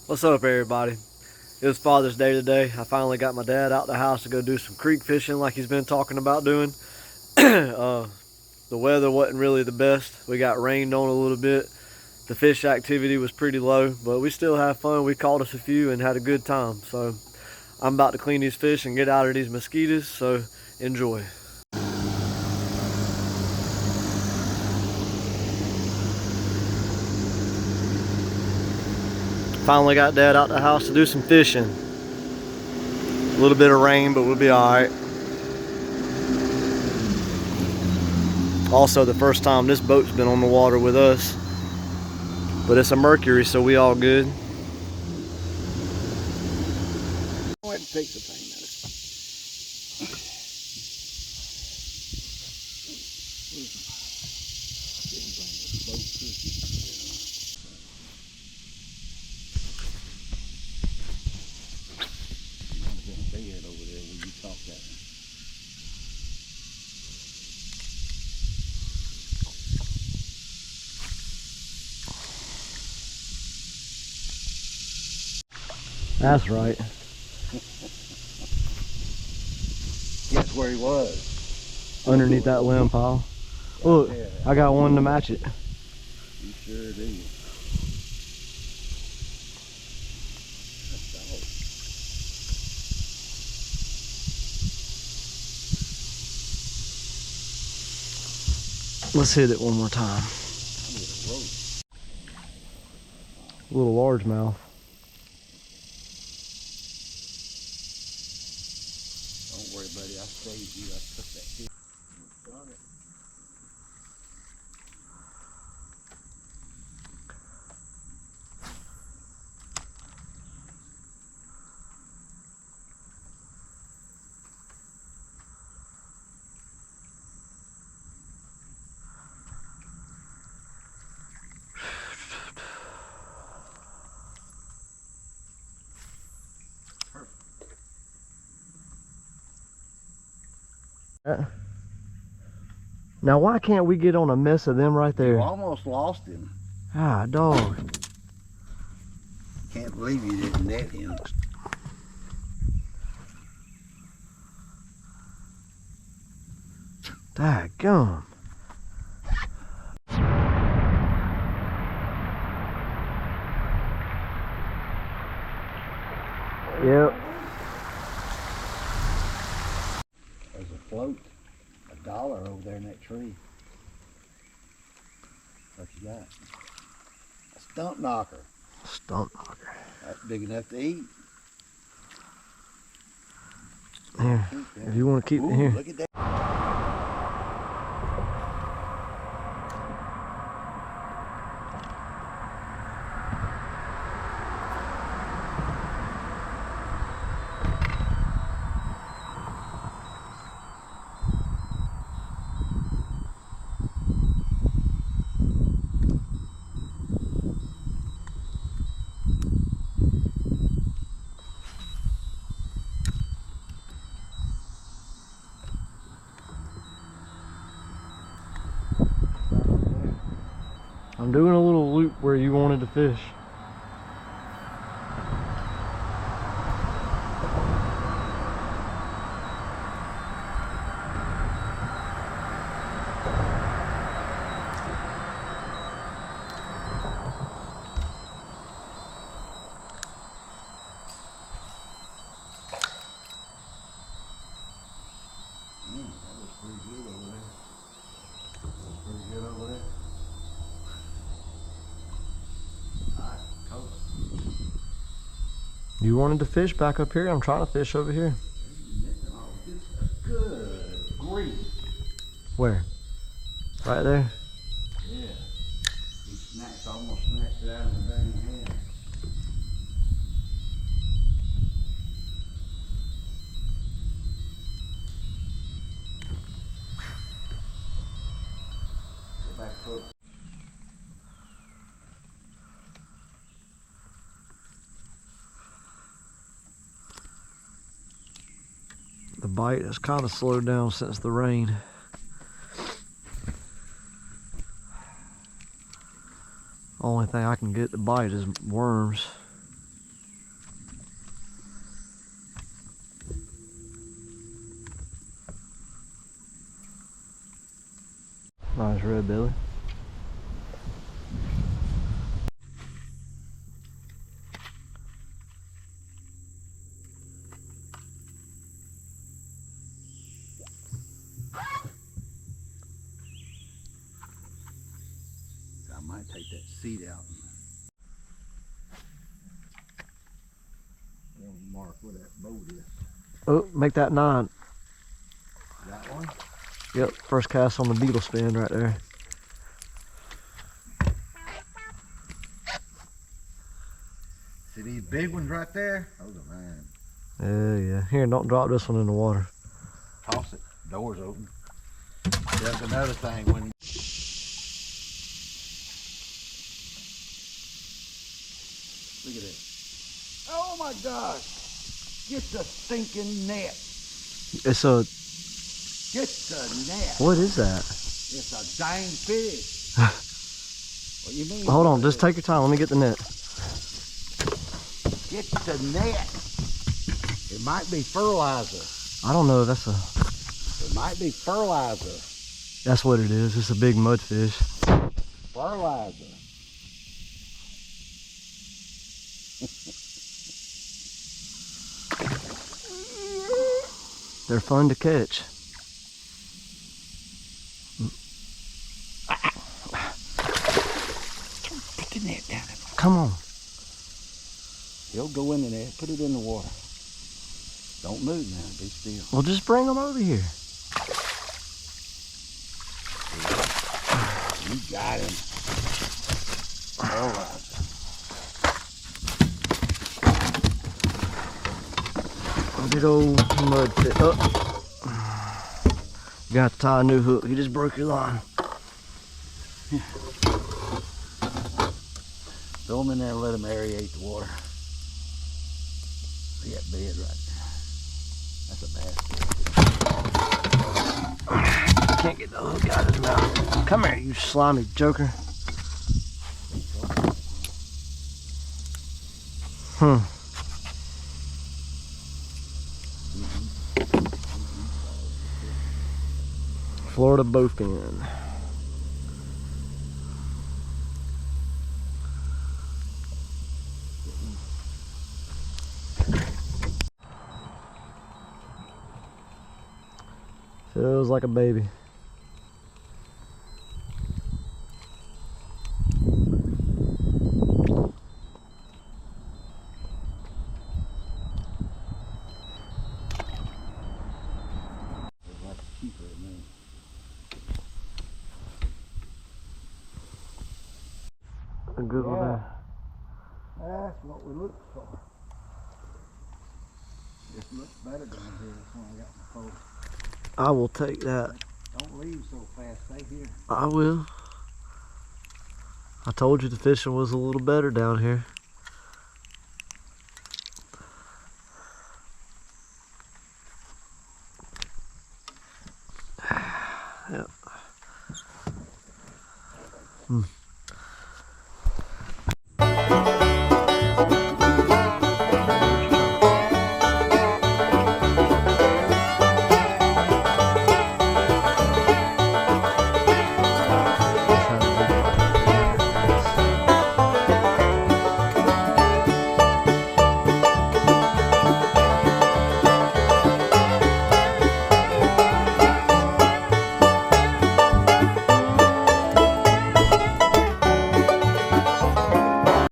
What's up, everybody? It was Father's Day today. I finally got my dad out the house to go do some creek fishing like he's been talking about doing. The weather wasn't really the best. We got rained on a little bit. The fish activity was pretty low, but we still had fun. We caught us a few and had a good time. So I'm about to clean these fish and get out of these mosquitoes, so enjoy. Finally got Dad out the house to do some fishing. A little bit of rain, but we'll be alright. Also, the first time this boat's been on the water with us. But it's a Mercury, so we all good. Go ahead and take the thing, That's right. Guess where he was? Underneath that limb pile. Look, I got one to match it. You sure do. Let's hit it one more time. Little largemouth. Don't worry, buddy. I saved you. I took that fish. Got it. Now why can't we get on a mess of them right there? You almost lost him. Ah, dog. Can't believe you didn't net him. Daggum. Yep. There's a float, $1 over there in that tree. What you got? A stump knocker. Stump knocker. That's big enough to eat. Here, if you want to keep it here. Look at that. I'm doing a little loop where you wanted to fish. You wanted to fish back up here? I'm trying to fish over here. Good grief. Where? Right there? Yeah. He almost snatched it out of the dang hand. Go back hook. The bite has kind of slowed down since the rain. Only thing I can get to bite is worms. Nice red belly. I might take that seat out. And mark where that boat is. Oh, make that 9. That one? Yep, first cast on the beetle spin right there. See these big ones right there? Those are mine. Yeah. Here, don't drop this one in the water. Toss it. Door's open. That's another thing when you... Look at this. Oh my gosh. Get the stinking net. It's a... Get the net. What is that? It's a dang fish. What you mean? Hold on, just take your time. Let me get the net. Get the net. It might be fertilizer. I don't know. That's a... It might be fertilizer. That's what it is. It's a big mudfish. Fertilizer. They're fun to catch. Put the net down. Come on. He'll go in there. Put it in the water. Don't move now. Be still. Well, just bring them over here. You got him. Fertilizer. Big old mudfish. Oh. You got to tie a new hook. You just broke your line. Throw him in there and let him aerate the water. See that bed right there? That's a bass fish. Can't get the hook out of his mouth. Come here, you slimy joker. Florida bowfin. Feels like a baby. A good one there. That's what we look for. It looks better down here. That's when I got my pole. I will take that. Don't leave so fast. Stay here. I will. I told you the fishing was a little better down here. Yep.